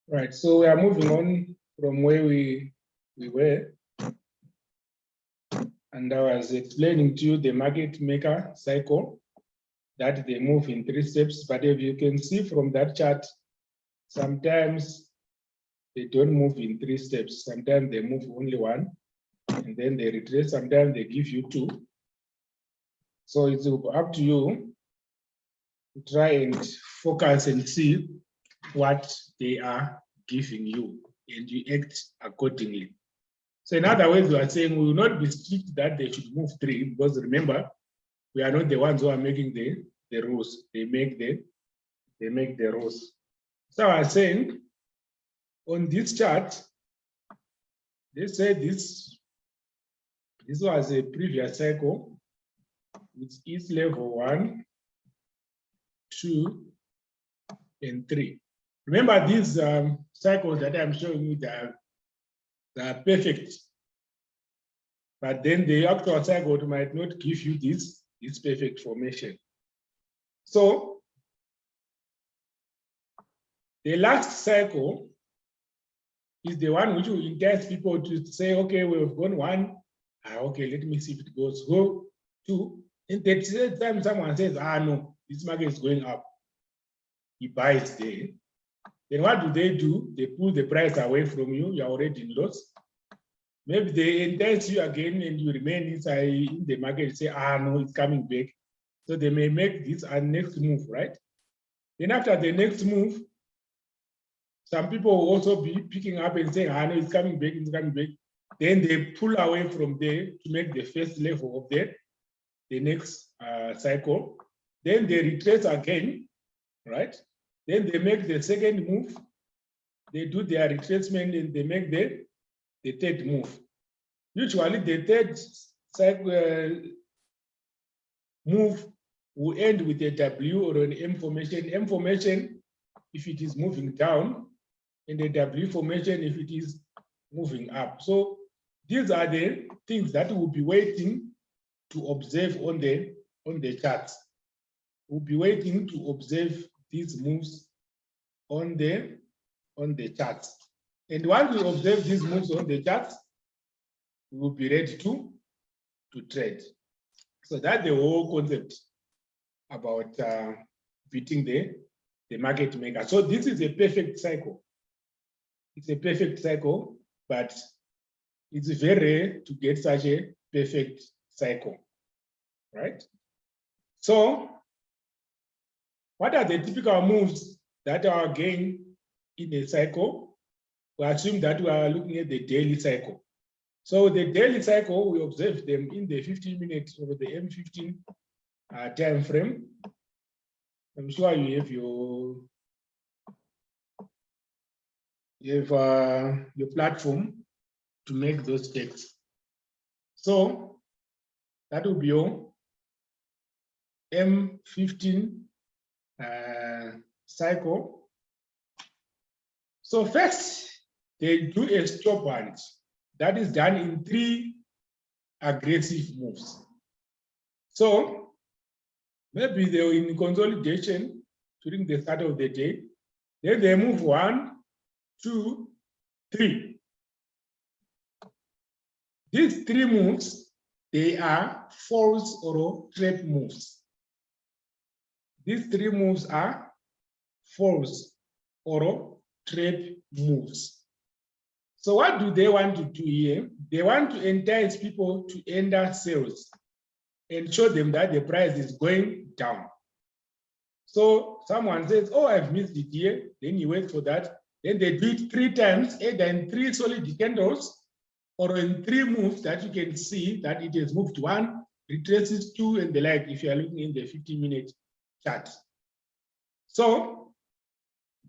Right, so we are moving on from where we were. And I was explaining to you the market maker cycle, that they move in 3 steps. But if you can see from that chart, sometimes they don't move in 3 steps. Sometimes they move only 1, and then they retrace. Sometimes they give you 2. So it's up to you to try and focus and see what they are giving you, and you act accordingly. So in other words, we are saying we will not be strict that they should move 3, because remember, we are not the ones who are making the rules. They make the rules. So I was saying on this chart, they say this was a previous cycle with each level 1, 2, and 3. Remember these cycles that I'm showing you, they are perfect. But then the actual cycle might not give you this perfect formation. So the last cycle is the one which will entice people to say, okay, we've gone 1. Okay, let me see if it goes. Go 2. And the time someone says, no, this market is going up, he buys there. Then what do? They pull the price away from you. You're already in loss. Maybe they entice you again and you remain inside in the market and say, no, it's coming back. So they may make this a next move, right? Then after the next move, some people will also be picking up and saying, no, it's coming back, it's coming back. Then they pull away from there to make the first level of the next cycle. Then they retrace again, right? Then they make the second move. They do their retracement and they make the third move. Usually the third cycle move will end with a W or an M formation. M formation if it is moving down, and the W formation if it is moving up. So these are the things that we'll be waiting to observe on the charts. We'll be waiting to observe these moves on the charts. And once we observe these moves on the charts, we will be ready to trade. So that's the whole concept about beating the market maker. So this is a perfect cycle. It's a perfect cycle, but it's very rare to get such a perfect cycle, right? So what are the typical moves that are again in a cycle? We assume that we are looking at the daily cycle. So the daily cycle, we observe them in the 15 minutes or the M15 time frame. I'm sure you have your platform to make those checks. So that will be your M15 cycle. So first, they do a stop hunt. That is done in 3 aggressive moves. So maybe they were in consolidation during the start of the day. Then they move 1, 2, 3. These 3 moves, they are false or trap moves. These 3 moves are false or trap moves. So what do they want to do here? They want to entice people to enter sales and show them that the price is going down. So someone says, I've missed it here. Then you wait for that. Then they do it 3 times, either in 3 solid candles or in 3 moves that you can see that it has moved 1, retraces 2, and the like, if you are looking in the 15-minute chart. So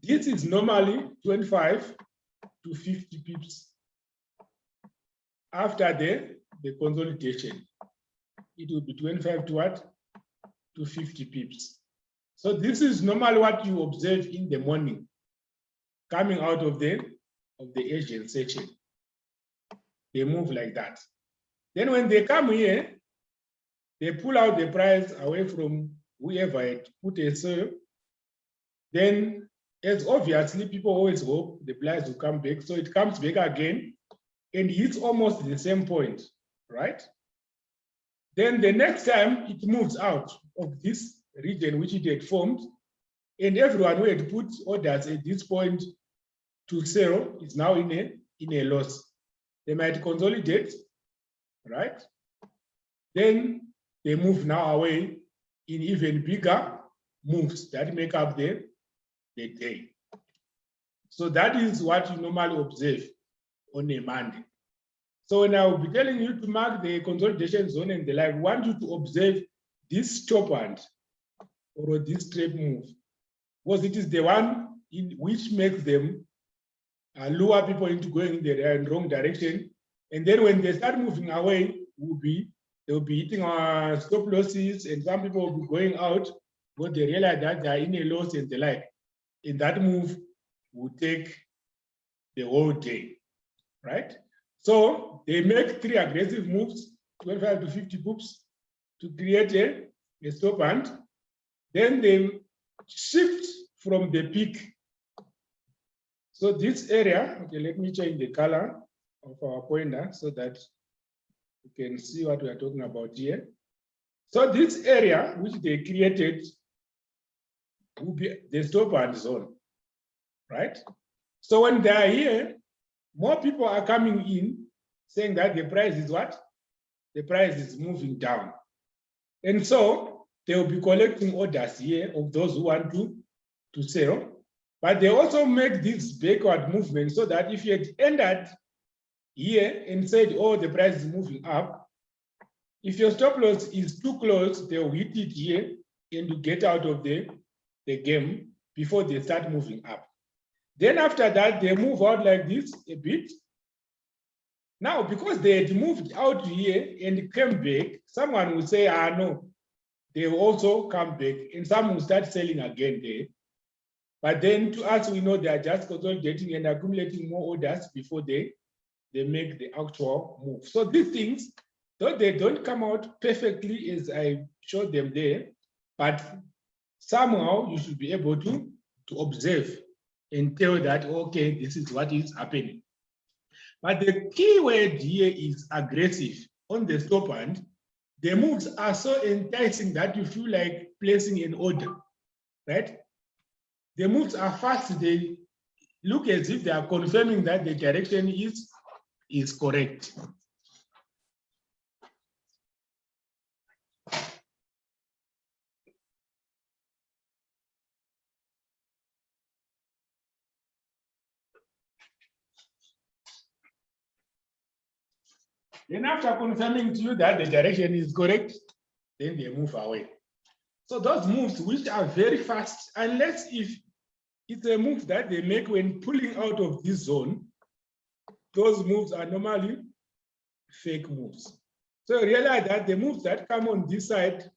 this is normally 25 to 50 pips after the consolidation. It will be 25 to what? To 50 pips. So this is normally what you observe in the morning, coming out of the Asian section. They move like that. Then when they come here, they pull out the price away from whoever had put a sale. Then as obviously people always hope the price will come back. So it comes back again and hits almost the same point, right? Then the next time it moves out of this region which it had formed, and everyone who had put orders at this point to sell is now in a loss. They might consolidate, right? Then they move now away in even bigger moves that make up the day. So that is what you normally observe on a Monday. So when I will be telling you to mark the consolidation zone and the like, I want you to observe this top hand or this trade move, because it is the one in which makes them lure people into going in the wrong direction. And then when they start moving away, they'll be hitting stop losses, and some people will be going out because they realize that they are in a loss and the like. And that move will take the whole day, right? So they make 3 aggressive moves, 25 to 50 pips, to create a stop hand. Then they shift from the peak. So this area, okay, let me change the color of our pointer so that you can see what we are talking about here. So this area which they created will be the stop hand zone, right? So when they are here, more people are coming in saying that the price is what? The price is moving down. And so they will be collecting orders here of those who want to sell. But they also make this backward movement so that if you had entered here and said, oh, the price is moving up, if your stop loss is too close, they'll hit it here and you get out of the game before they start moving up. Then after that, they move out like this a bit. Now, because they had moved out here and came back, someone will say, no, they will also come back, and some will start selling again there. But then to us, we know they are just consolidating and accumulating more orders before they make the actual move. So these things, though they don't come out perfectly as I showed them there, but somehow you should be able to observe and tell that, okay, this is what is happening. But the key word here is aggressive. On the stop hand, the moves are so enticing that you feel like placing an order, right? The moves are fast. They look as if they are confirming that the direction is correct. Then after confirming to you that the direction is correct, then they move away. So those moves which are very fast, unless if it's a move that they make when pulling out of this zone, those moves are normally fake moves. So realize that the moves that come on this side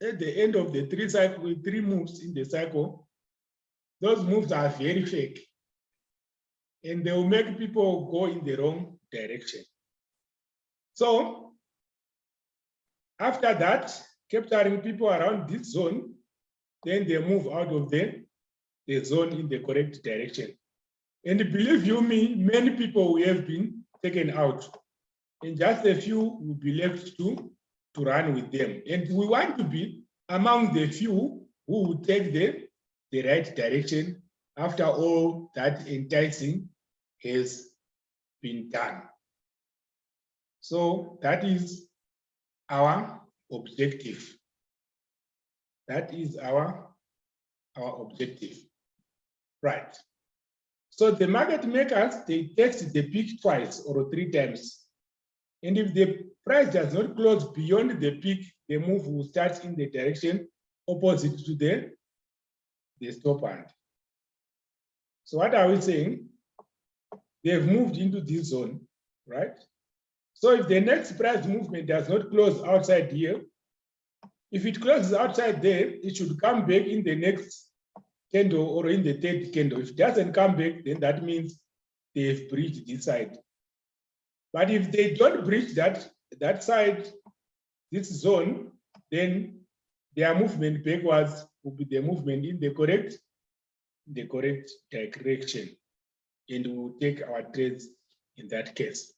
at the end of the 3 moves in the cycle, those moves are very fake. And they will make people go in the wrong direction. So after that, capturing people around this zone, then they move out of the zone in the correct direction. And believe you me, many people will have been taken out, and just a few will be left to run with them. And we want to be among the few who will take the right direction after all that enticing has been done. So that is our objective. That is our objective. Right. So the market makers, they test the peak twice or 3 times. And if the price does not close beyond the peak, the move will start in the direction opposite to the stop hand. So what are we saying? They've moved into this zone, right? So if the next price movement does not close outside here, if it closes outside there, it should come back in the next candle or in the 3rd candle. If it doesn't come back, then that means they've breached this side. But if they don't breach that side, this zone, then their movement backwards will be the movement in the correct the correct direction, and we will take our trades in that case.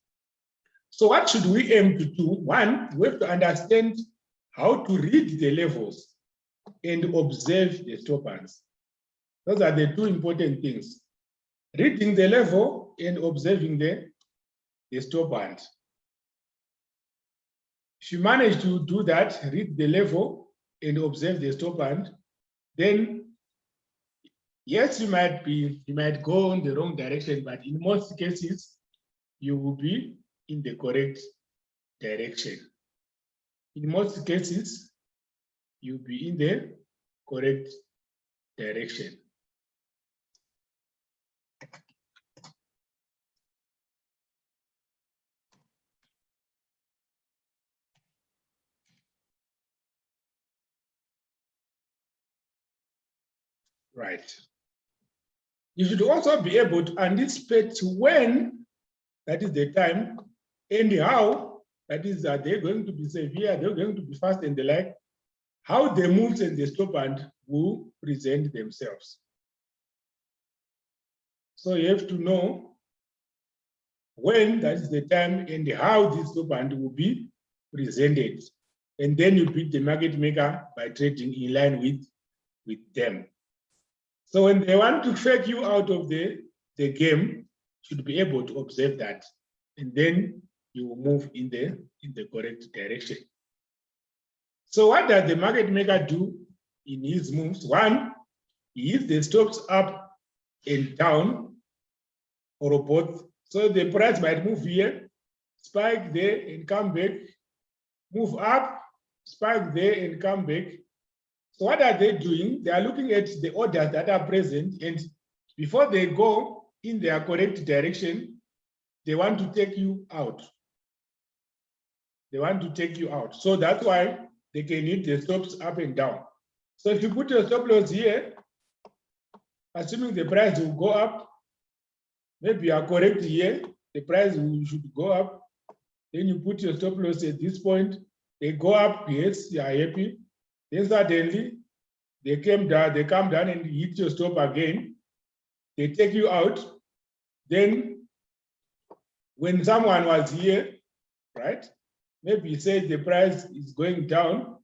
So what should we aim to do? One, we have to understand how to read the levels and observe the stop bands. Those are the two important things. Reading the level and observing the stop band. If you manage to do that, read the level and observe the stop band, then yes, you might go in the wrong direction, but in most cases, you will be in the correct direction. In most cases, you'll be in the correct direction. Right. You should also be able to anticipate when, that is the time, and how, that is, are they going to be severe, they're going to be fast and the like, how the moves and the stop band will present themselves. So you have to know when, that is the time, and how this stop band will be presented. And then you beat the market maker by trading in line with them. So when they want to fake you out of the game, you should be able to observe that. And then you will move in the correct direction. So what does the market maker do in his moves? One, he hits the stops up and down, or both. So the price might move here, spike there and come back, move up, spike there and come back. So what are they doing? They are looking at the orders that are present, and before they go in their correct direction, they want to take you out. They want to take you out. So that's why they can hit the stops up and down. So if you put your stop loss here, assuming the price will go up, maybe you are correct here, the price should go up. Then you put your stop loss at this point, they go up, yes, you are happy. Then suddenly they come down and hit your stop again. They take you out. Then when someone was here, right? Maybe he said the price is going down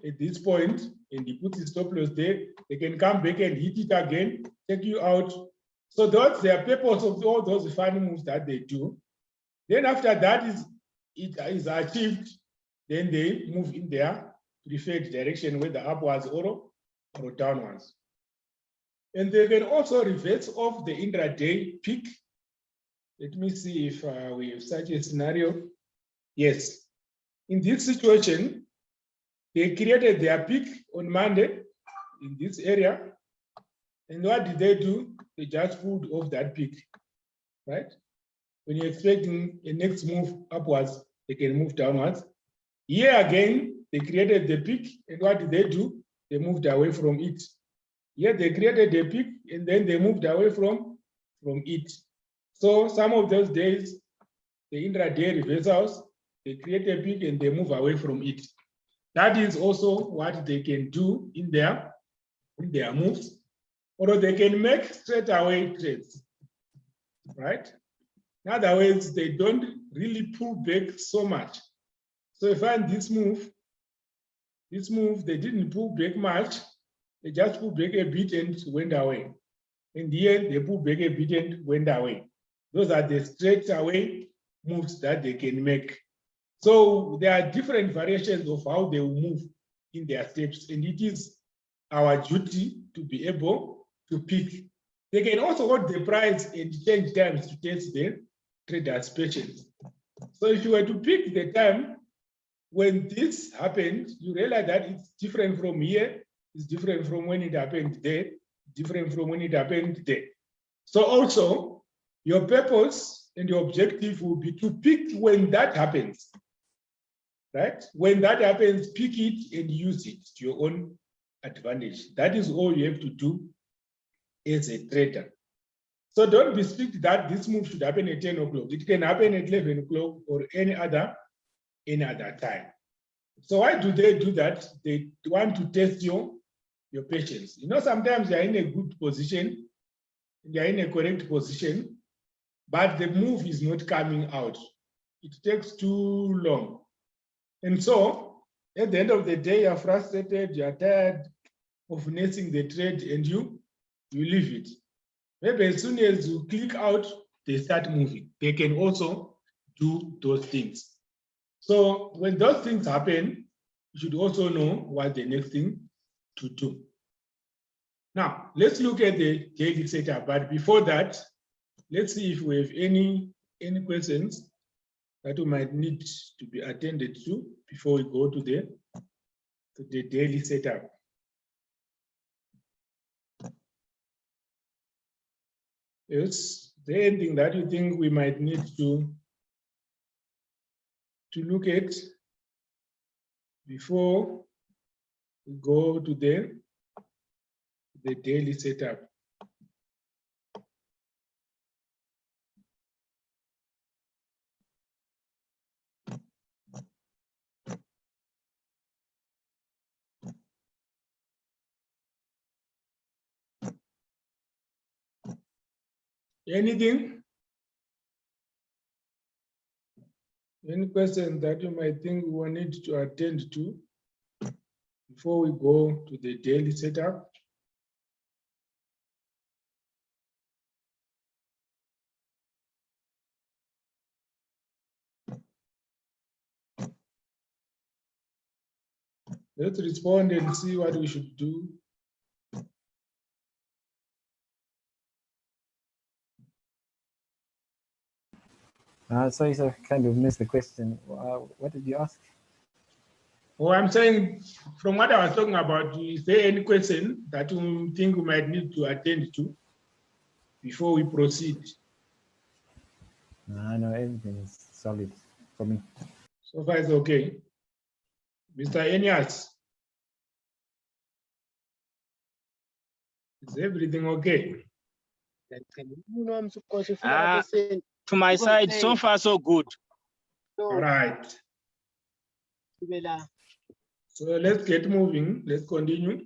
at this point, and he puts his stop loss there. They can come back and hit it again, take you out. So that's the purpose of all those funny moves that they do. Then after that it is achieved, then they move in their preferred direction, whether upwards or downwards. And they can also reverse off the intraday peak. Let me see if we have such a scenario. Yes. In this situation, they created their peak on Monday in this area. And what did they do? They just pulled off that peak, right? When you're expecting a next move upwards, they can move downwards. Here again, they created the peak, and what did they do? They moved away from it. Here they created the peak, and then they moved away from it. So some of those days, the intraday reversals, they create a peak and they move away from it. That is also what they can do in their moves, or they can make straight away trades, right? In other words, they don't really pull back so much. So you find this move, they didn't pull back much. They just pulled back a bit and went away. In the end, they pulled back a bit and went away. Those are the straight away moves that they can make. So there are different variations of how they will move in their steps, and it is our duty to be able to pick. They can also hold the price and change times to test the traders' patience. So if you were to pick the time when this happened, you realize that it's different from here, it's different from when it happened there, different from when it happened there. So also, your purpose and your objective will be to pick when that happens, right? When that happens, pick it and use it to your own advantage. That is all you have to do as a trader. So don't be strict that this move should happen at 10 o'clock. It can happen at 11 o'clock or any other time. So why do they do that? They want to test your your patience. You know, sometimes you're in a good position, you're in a correct position, but the move is not coming out. It takes too long. And so at the end of the day, you're frustrated, you're tired of nursing the trade, and you leave it. Maybe as soon as you click out, they start moving. They can also do those things. So when those things happen, you should also know what the next thing to do. Now, let's look at the daily setup. But before that, let's see if we have any questions that we might need to be attended to before we go to the daily setup. Yes, is there anything that you think we might need to look at before we go to the daily setup? Anything? Any questions that you might think we will need to attend to before we go to the daily setup? Let's respond and see what we should do. Sorry, sir, kind of missed the question. What did you ask? Oh, I'm saying, from what I was talking about, is there any question that you think we might need to attend to before we proceed? No, everything is solid for me. So far, it's okay. Mr. Enias, is everything okay? To my side, so far so good. All right. So let's get moving. Let's continue.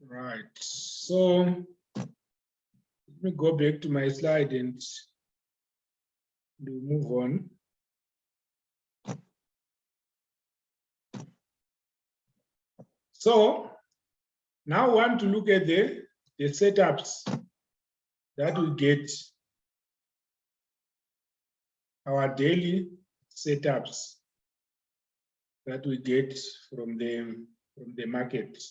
Right. So let me go back to my slide and we'll move on. So now I want to look at the setups that we get, our daily setups that we get from the market.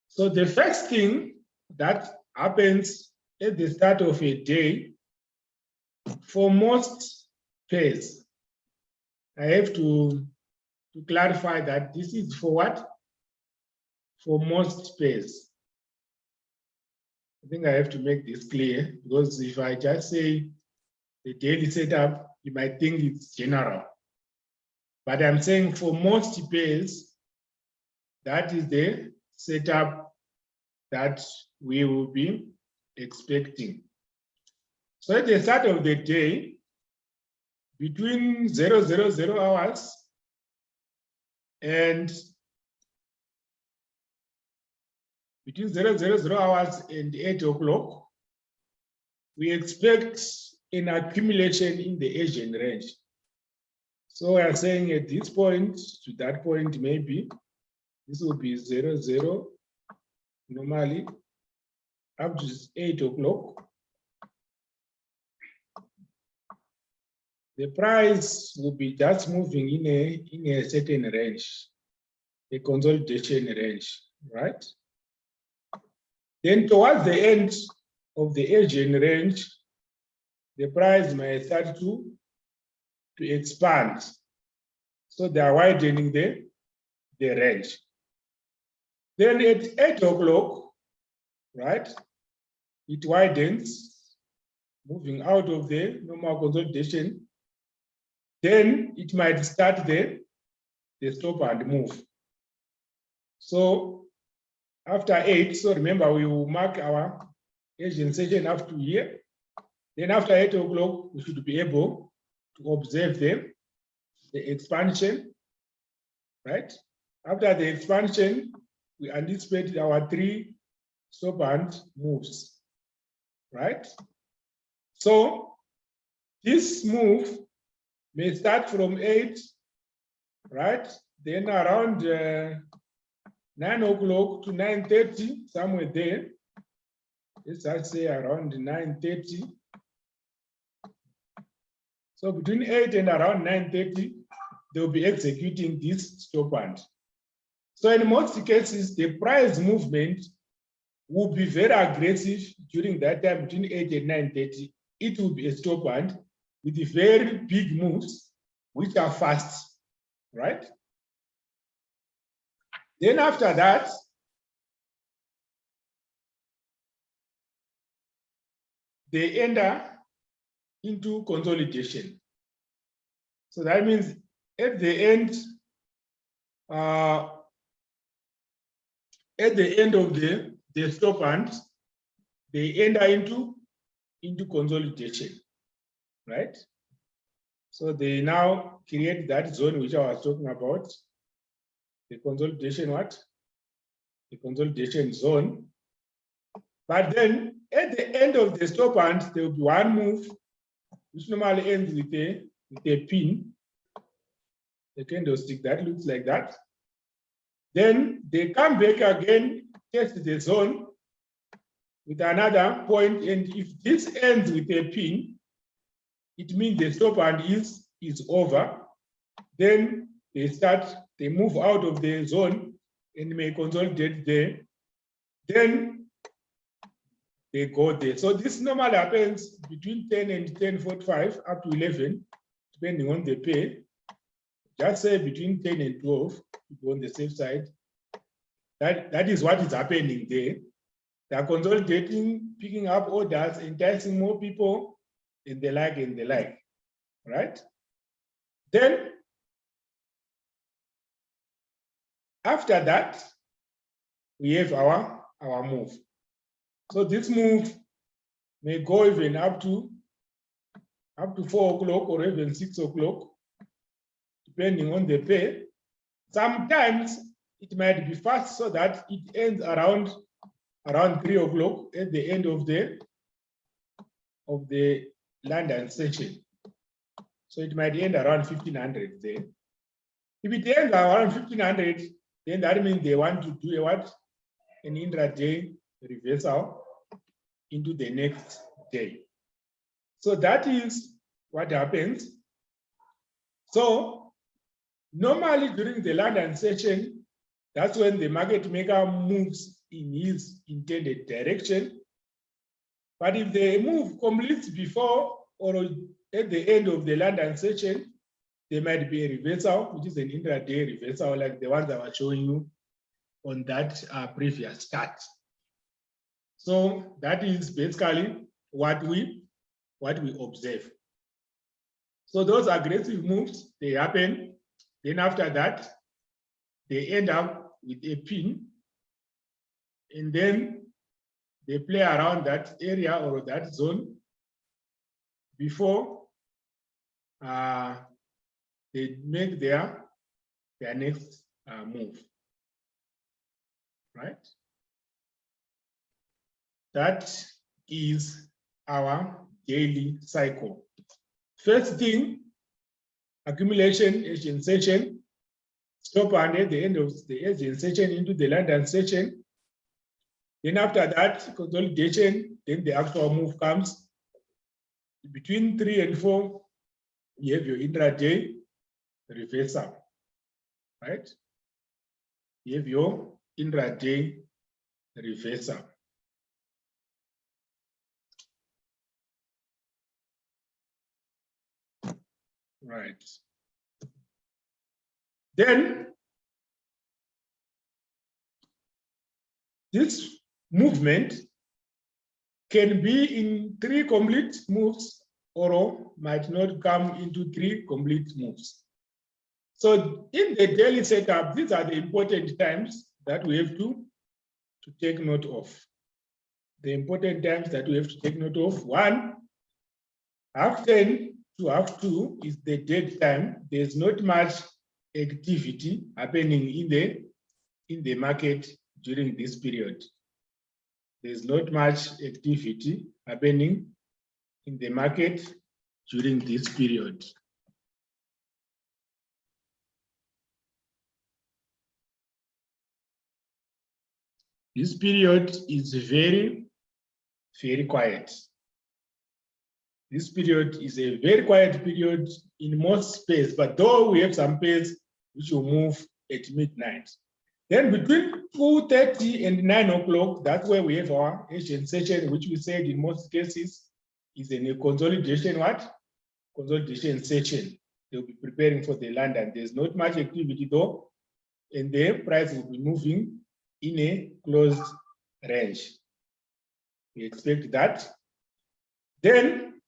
So the first thing that happens at the start of a day, for most pairs, I have to clarify that this is for what? For most pairs. I think I have to make this clear, because if I just say the daily setup, you might think it's general. But I'm saying for most pairs, that is the setup that we will be expecting. So at the start of the day, between 000 hours and between 000 hours and 8 o'clock, we expect an accumulation in the Asian range. So we are saying at this point to that point, maybe this will be 00 normally up to 8 o'clock. The price will be just moving in a certain range, a consolidation range, right? Then towards the end of the Asian range, the price may start to expand. So they are widening the range. Then at 8 o'clock, right, it widens, moving out of the normal consolidation. Then it might start the the stop and move. So after 8, so remember we will mark our Asian session up to here. Then after 8 o'clock, we should be able to observe them, the expansion, right? After the expansion, we anticipate our 3 stop and moves, right? So this move may start from 8, right? Then around 9 o'clock to 9:30, somewhere there. Let's say around 9:30. So between 8 and around 9:30, they'll be executing this stop and. So in most cases, the price movement will be very aggressive during that time between 8 and 9:30. It will be a stop and with very big moves, which are fast, right? Then after that, they enter into consolidation. So that means at the end of the stop and, they enter into consolidation, right? So they now create that zone which I was talking about, the consolidation what? The consolidation zone. But then at the end of the stop and, there will be one move which normally ends with a pin, a candlestick that looks like that. Then they come back again, test the zone with another point, and if this ends with a pin, it means the stop and is over. Then they move out of the zone and may consolidate there. Then they go there. So this normally happens between 10 and 10:45 up to 11, depending on the pay. Just say between 10 and 12, to go on the safe side. That is what is happening there. They are consolidating, picking up orders, enticing more people, and the like, right? Then, after that, we have our move. So this move may go even up to 4 o'clock or even 6 o'clock, depending on the pay. Sometimes it might be fast so that it ends around 3 o'clock at the end of the London session. So it might end around 1500 there. If it ends around 1500, then that means they want to do an intraday reversal into the next day. So that is what happens. So normally during the London session, that's when the market maker moves in his intended direction. But if the move completes before or at the end of the London session, there might be a reversal, which is an intraday reversal, like the ones I was showing you on that previous start. So that is basically what we observe. So those aggressive moves, they happen. Then after that, they end up with a pin, and then they play around that area or that zone before they make their next move, right? That is our daily cycle. First thing, accumulation, Asian session, stop and at the end of the Asian session into the London session. Then after that, consolidation, then the actual move comes. Between 3 and 4, you have your intraday reversal, right? You have your intraday reversal. Right. Then this movement can be in 3 complete moves or might not come into 3 complete moves. So in the daily setup, these are the important times that we have to take note of. The important times that we have to take note of. 1, 10:30 to 2:30 is the dead time. There's not much activity happening in the market during this period. There's not much activity happening in the market during this period. This period is very, very quiet. This period is a very quiet period in most space, but though we have some pairs which will move at midnight. Then between 2:30 and 9 o'clock, that's where we have our Asian session, which we said in most cases is in a consolidation consolidation session. They'll be preparing for the London. There's not much activity though, and the price will be moving in a closed range. We expect that. Then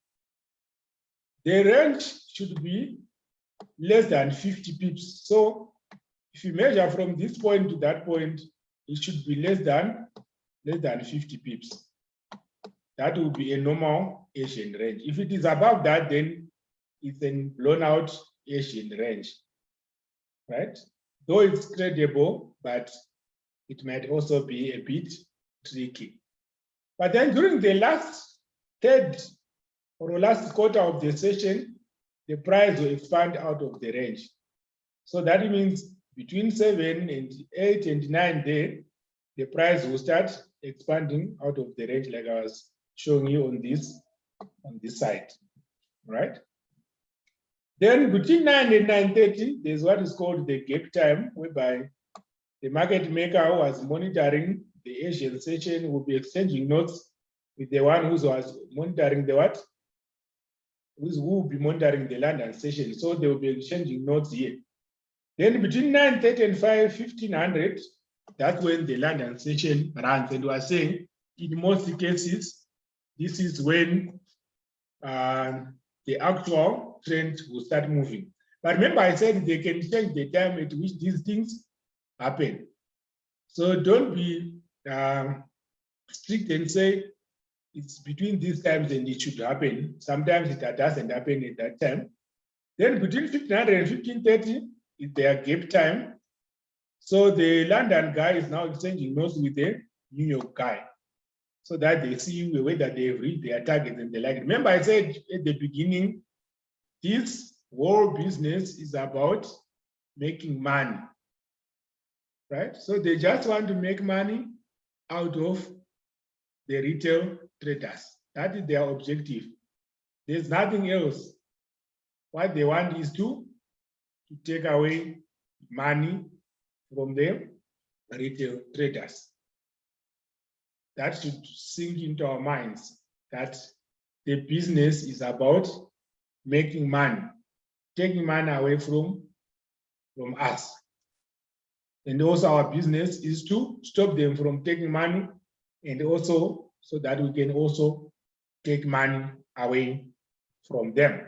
the range should be less than 50 pips. So if you measure from this point to that point, it should be less than 50 pips. That will be a normal Asian range. If it is above that, then it's a blown out Asian range, right? Though it's credible, but it might also be a bit tricky. But then during the last third or last quarter of the session, the price will expand out of the range. So that means between 7 and 8 and 9 there, the price will start expanding out of the range like I was showing you on this side, right? Then between 9 and 9:30, there's what is called the gap time, whereby the market maker who was monitoring the Asian session will be exchanging notes with the one who was monitoring the what? Who will be monitoring the London session. So they will be exchanging notes here. Then between 9:30 and 1500, that's when the London session runs. And we are saying in most cases, this is when the actual trend will start moving. But remember, I said they can change the time at which these things happen. So don't be strict and say it's between these times and it should happen. Sometimes it doesn't happen at that time. Then between 1500 and 1530 is their gap time. So the London guy is now exchanging notes with the New York guy, so that they see whether they have reached their target and they like it. Remember, I said at the beginning, this whole business is about making money, right? So they just want to make money out of the retail traders. That is their objective. There's nothing else. What they want is to take away money from the retail traders. That should sink into our minds, that the business is about making money, taking money away from us. And also our business is to stop them from taking money, and also so that we can also take money away from them,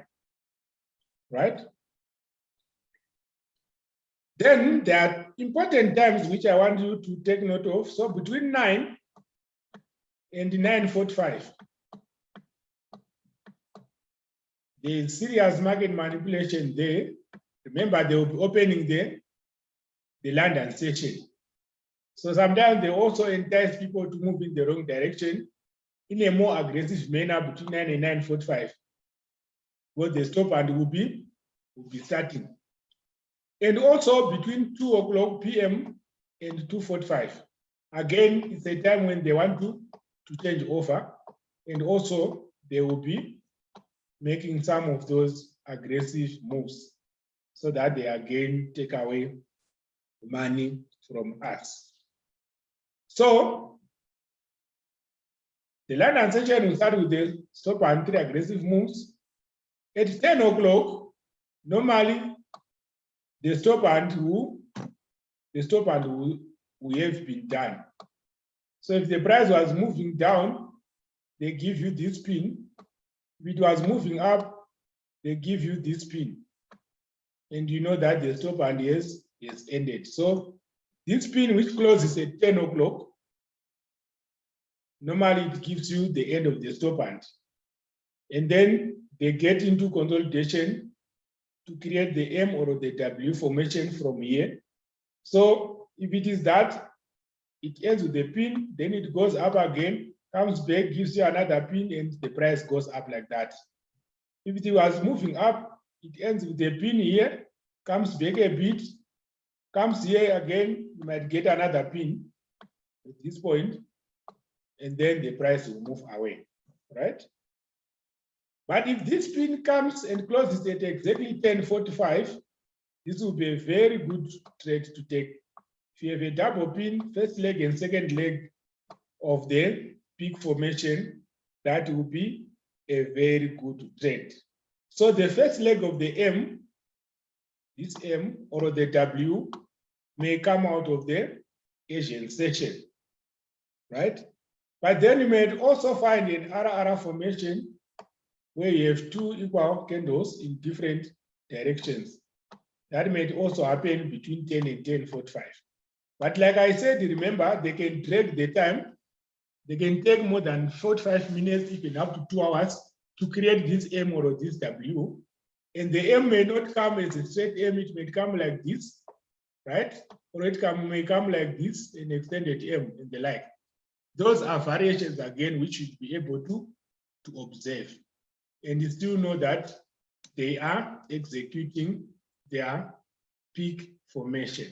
right? Then there are important times which I want you to take note of. So between 9 and 9:45, the serious market manipulation there. Remember, they will be opening the London session. So sometimes they also entice people to move in the wrong direction in a more aggressive manner between 9 and 9:45. What the stop and will be starting. And also between 2 p.m. and 2:45. Again, it's a time when they want to change offer, and also they will be making some of those aggressive moves so that they again take away money from us. So the London session will start with the stop and 3 aggressive moves. At 10 o'clock, normally the stop and will have been done. So if the price was moving down, they give you this pin. If it was moving up, they give you this pin. and you know that the stop and is ended. So this pin which closes at 10 o'clock, normally it gives you the end of the stop and then they get into consolidation to create the M or the W formation from here. So if it is that, it ends with the pin, then it goes up again, comes back, gives you another pin, and the price goes up like that. If it was moving up, it ends with a pin here, comes back a bit, comes here again, you might get another pin at this point, and then the price will move away, right? But if this pin comes and closes at exactly 10:45, this will be a very good trade to take. If you have a double pin, first leg and second leg of the peak formation, that will be a very good trade. So the first leg of the M, this M or the W, may come out of the Asian session, right? But then you may also find an RRR formation where you have two equal candles in different directions. That may also happen between 10 and 10:45. But like I said, remember, they can drag the time. They can take more than 45 minutes, even up to 2 hours, to create this M or this W. And the M may not come as a straight M, it may come like this, right? Or it may come like this, an extended M and the like. Those are variations, again, which you should be able to observe. And you still know that they are executing their peak formation.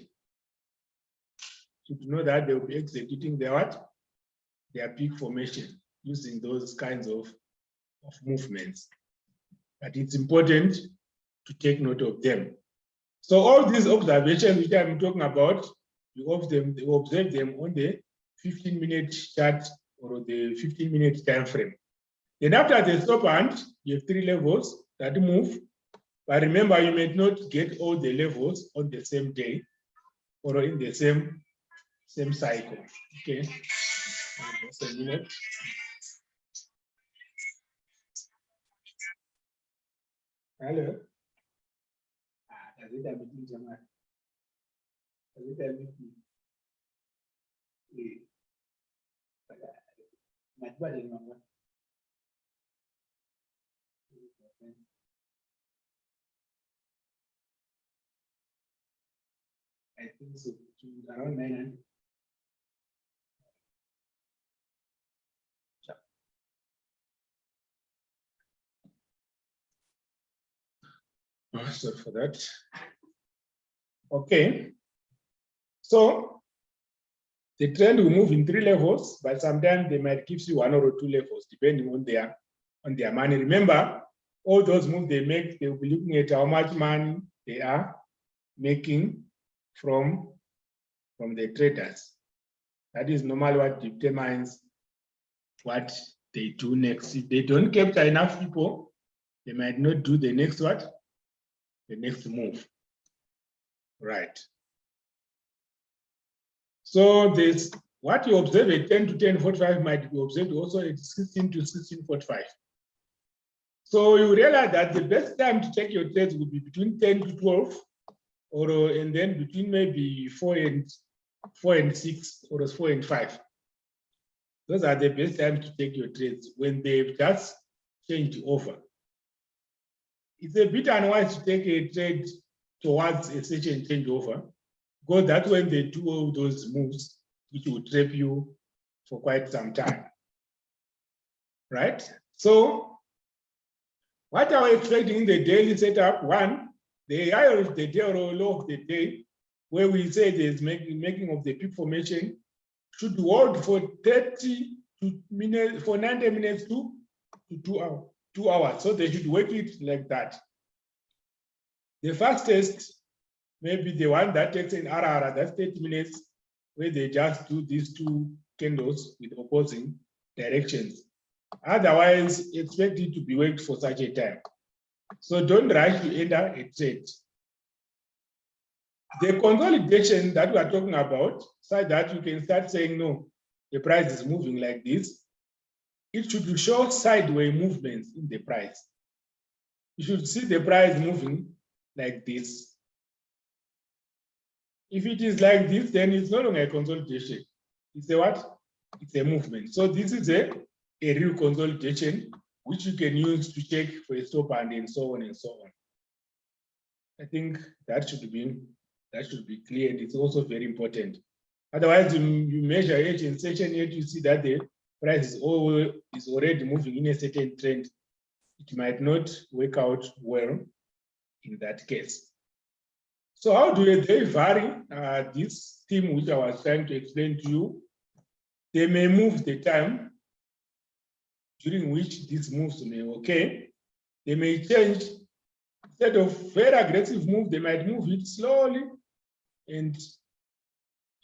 You should know that they will be executing their what? Their peak formation using those kinds of movements. But it's important to take note of them. So all these observations which I'm talking about, you observe them on the 15-minute chart or the 15-minute time frame. Then after the stop hand, you have 3 levels that move. But remember, you may not get all the levels on the same day or in the same cycle. Okay. Just a minute. Hello. Does it have a meeting, Jamal? Does it have a meeting? I think so. Around 900. Oh, sorry for that. Okay. So the trend will move in 3 levels, but sometimes they might give you 1 or 2 levels depending on their money. Remember, all those moves they make, they will be looking at how much money they are making from the traders. That is normally what determines what they do next. If they don't capture enough people, they might not do the next what? The next move. Right. So this, what you observe at 10 to 10:45 might be observed also at 16 to 16:45. So you realize that the best time to take your trades would be between 10 to 12, or and then between maybe 4 and 6, or 4 and 5. Those are the best times to take your trades when they've just changed over. It's a bit unwise to take a trade towards a session changeover, because that's when they do all those moves, which will trap you for quite some time, right? So what are we expecting in the daily setup? One, the high of the day or low of the day, where we say there's making of the peak formation, should hold for 30 minutes, for 90 minutes to 2 hours. So they should work it like that. The fastest may be the one that takes an RRR, that's 30 minutes, where they just do these 2 candles with opposing directions. Otherwise, expect it to be worked for such a time. So don't rush to enter a trade. The consolidation that we are talking about, so that you can start saying, no, the price is moving like this, it should show sideways movements in the price. You should see the price moving like this. If it is like this, then it's no longer a consolidation. It's a what? It's a movement. So this is a real consolidation, which you can use to check for a stop and so on and so on. I think that should be clear, and it's also very important. Otherwise, you measure edge and section, yet you see that the price is already moving in a certain trend. It might not work out well in that case. So how do they vary? This theme which I was trying to explain to you, they may move the time during which these moves may occur. They may change. Instead of very aggressive move, they might move it slowly, and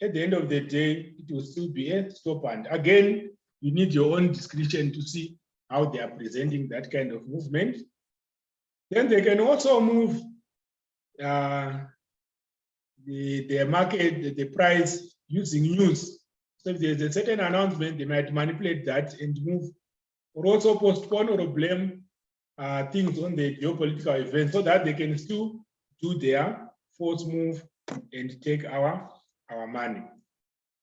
at the end of the day, it will still be a stop. And again, you need your own discretion to see how they are presenting that kind of movement. Then they can also move the market, the price using news. So if there's a certain announcement, they might manipulate that and move, or also postpone or blame things on the geopolitical event so that they can still do their force move and take our money.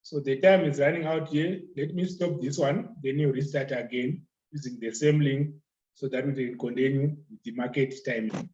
So the time is running out here. Let me stop this one. Then you restart again using the same link so that we can continue with the market timing.